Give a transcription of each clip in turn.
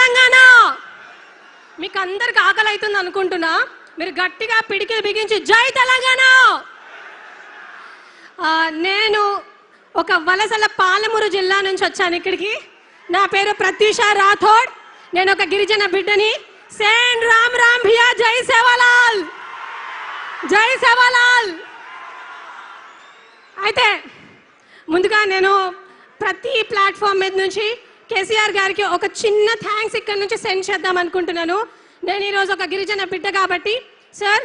తెలంగాణ. మీకు అందరికి ఆకలి అవుతుంది అనుకుంటున్నా, మీరు గట్టిగా పిడికిలు బిగించి జై తెలంగాణ. నేను ఒక వలసల పాలమూరు జిల్లా నుంచి వచ్చాను ఇక్కడికి. నా పేరు ప్రత్యూష రాథోడ్. నేను ఒక గిరిజన బిడ్డని. సేన్ రామ్ రామ్ భియా, జై సేవాలాల్, జై సేవాలాల్. అయితే ముందుగా నేను ప్రతి ప్లాట్ఫామ్ మీద నుంచి కేసీఆర్ గారికి ఒక చిన్న థ్యాంక్స్ ఇక్కడ నుంచి సెండ్ చేద్దాం అనుకుంటున్నాను. నేను ఈరోజు ఒక గిరిజన బిడ్డ కాబట్టి సార్,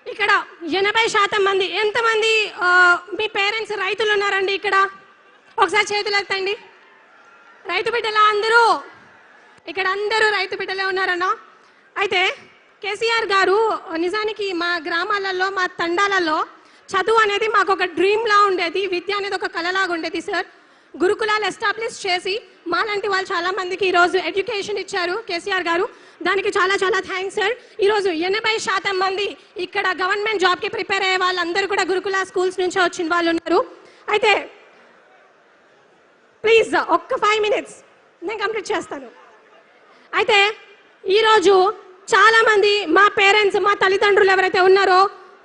ఇక్కడ 80% మంది, ఎంతమంది మీ పేరెంట్స్ రైతులు ఉన్నారండి ఇక్కడ? ఒకసారి చేతులు ఎత్తండి. రైతు బిడ్డలా అందరూ? ఇక్కడ అందరూ రైతు బిడ్డలే ఉన్నారన్నా. అయితే కేసీఆర్ గారు నిజానికి మా గ్రామాలలో, మా తండాలలో చదువు అనేది మాకు ఒక డ్రీమ్లా ఉండేది, విద్య అనేది ఒక కళలాగా ఉండేది సార్. గురుకులాలు ఎస్టాబ్లిష్ చేసి మాలాంటి వాళ్ళు చాలా మందికి ఈరోజు ఎడ్యుకేషన్ ఇచ్చారు కేసీఆర్ గారు. దానికి చాలా చాలా థ్యాంక్స్ సార్. ఈరోజు 80% మంది ఇక్కడ గవర్నమెంట్ జాబ్కి ప్రిపేర్ అయ్యే వాళ్ళందరూ కూడా గురుకుల స్కూల్స్ నుంచి వచ్చిన వాళ్ళు ఉన్నారు. అయితే ప్లీజ్ ఒక్క 5 minutes నేను కంప్లీట్ చేస్తాను. అయితే ఈరోజు చాలామంది మా పేరెంట్స్, మా తల్లిదండ్రులు ఎవరైతే ఉన్నారో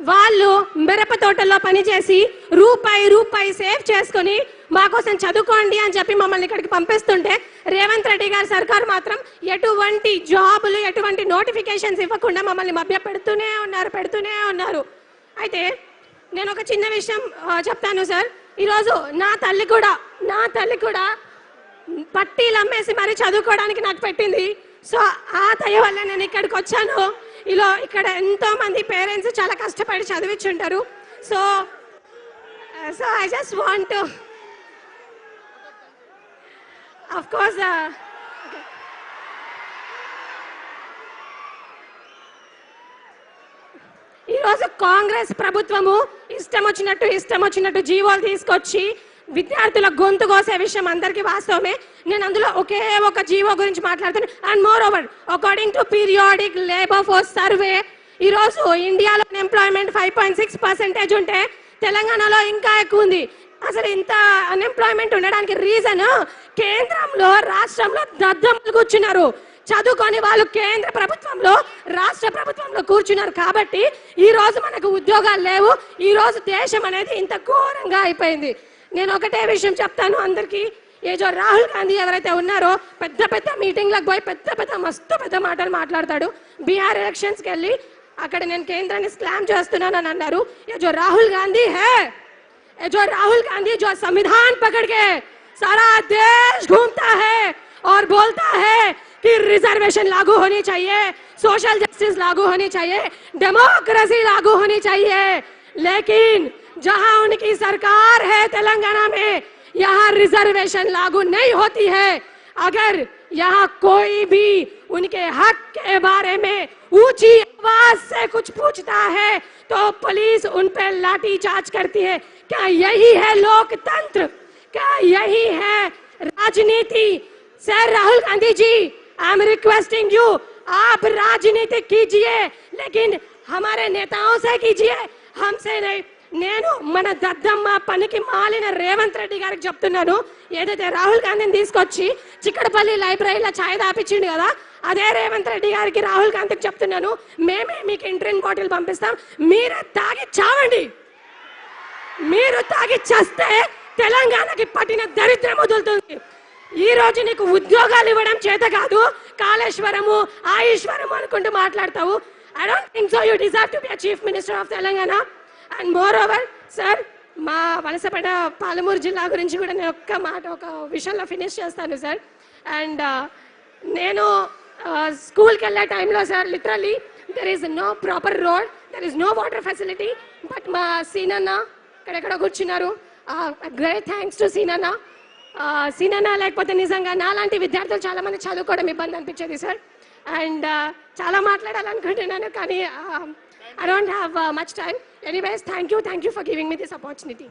వాళ్ళు మిరప తోటల్లో పనిచేసి రూపాయి సేవ్ చేసుకొని మా కోసం చదువుకోండి అని చెప్పి మమ్మల్ని ఇక్కడికి పంపిస్తుంటే రేవంత్ రెడ్డి గారి సర్కారు మాత్రం ఎటువంటి జాబులు, ఎటువంటి నోటిఫికేషన్స్ ఇవ్వకుండా మమ్మల్ని మభ్య పెడుతూనే ఉన్నారు. అయితే నేను ఒక చిన్న విషయం చెప్తాను సార్. ఈరోజు నా తల్లి కూడా పట్టీలు అమ్మేసి మరి చదువుకోవడానికి నాకు పెట్టింది. సో ఆ దయ వల్ల నేను ఇక్కడికి వచ్చాను. ఇక్కడ ఎంతో మంది పేరెంట్స్ చాలా కష్టపడి చదివించుంటారు. So I just want to of course ఈరోజు కాంగ్రెస్ ప్రభుత్వము ఇష్టం వచ్చినట్టు జీవోలు తీసుకొచ్చి విద్యార్థుల గొంతు కోసే విషయం అందరికీ వాస్తవమే. నేను అందులో ఒకే ఒక జీవో గురించి మాట్లాడుతాను. And more over, according to periodic labour force survey, ఈరోజు ఇండియాలో అన్ఎంప్లాయ్మెంట్ 5.6% ఉంటే తెలంగాణలో ఇంకా ఎక్కువ ఉంది. అసలు ఇంత అన్ఎంప్లాయ్మెంట్ ఉండడానికి రీజన్ కేంద్రంలో, రాష్ట్రంలో దద్దమ్మలు కూర్చున్నారు. చదువుకొని వాళ్ళు కేంద్ర ప్రభుత్వంలో, రాష్ట్ర ప్రభుత్వంలో కూర్చున్నారు. కాబట్టి ఈ రోజు మనకు ఉద్యోగాలు లేవు. ఈ రోజు దేశం అనేది ఇంత ఘోరంగా అయిపోయింది. నేను ఒకటే విషయం చెప్తాను అందరికీ. ఏజో రాహుల్ గాంధీ ఎవరైతే ఉన్నారో పెద్ద మీటింగ్లకు పోయి మస్తు పెద్ద మాటలు మాట్లాడతాడు. బీహార్ ఎలక్షన్స్కి వెళ్ళి అక్కడ నేను కేంద్రాన్ని స్లామ్ చేస్తున్నాను అని అన్నారు. ये जो राहुल गांधी जो संविधान पकड़ के सारा देश घूमता है और बोलता है कि रिजर्वेशन लागू होनी चाहिए, सोशल जस्टिस लागू होनी चाहिए, डेमोक्रेसी लागू होनी चाहिए, लेकिन जहां उनकी सरकार है तेलंगाना में, यहाँ रिजर्वेशन लागू नहीं होती है. अगर यहाँ कोई भी उनके हक के बारे में ऊंची आवाज से कुछ पूछता है तो पुलिस उन पर लाठी चार्ज करती है. क्या यही है लोकतंत्र? क्या यही है राजनीति? Sir Rahul Gandhi ji, I am requesting you, आप राजनीति कीजिए लेकिन हमारे नेताओं से कीजिए, हमसे नहीं. నేను మన దద్దమ్మ పనికి మాలిన రేవంత్ రెడ్డి గారికి చెప్తున్నాను. ఏదైతే రాహుల్ గాంధీని తీసుకొచ్చి చిక్కడపల్లి లైబ్రరీలో ఛాయ్ తాపించిండు కదా, అదే రేవంత్ రెడ్డి గారికి, రాహుల్ గాంధీకి చెప్తున్నాను, మేమే మీకు ఇంట్రిన్ బాటిల్ పంపిస్తాం, మీరే తాగి చావండి. మీరు తాగి చస్తే తెలంగాణకి పట్టిన దరిద్రం వదులుతుంది. ఈ రోజు నీకు ఉద్యోగాలు ఇవ్వడం చేత కాదు, కాళేశ్వరము, ఆయుష్వరము అనుకుంటూ మాట్లాడతావు. I don't think so you deserve to be a chief minister of Telangana. And more over sir, మా వలసపేట పాలమూరు జిల్లా గురించి కూడా నేను ఒక విషయంలో ఫినిష్ చేస్తాను సార్. అండ్ నేను స్కూల్కి వెళ్ళే టైంలో sir literally there is no proper road, there is no water facility. But మా సీనన్న ఇక్కడెక్కడ కూర్చున్నారు, గ్రేట్ థ్యాంక్స్ టు సీనన్న. సీనన్న లేకపోతే నిజంగా నాలాంటి విద్యార్థులు చాలామంది చదువుకోవడం ఇబ్బంది అనిపించేది సార్. అండ్ చాలా మాట్లాడాలనుకుంటున్నాను కానీ I don't have much time. Anyways, thank you for giving me this opportunity.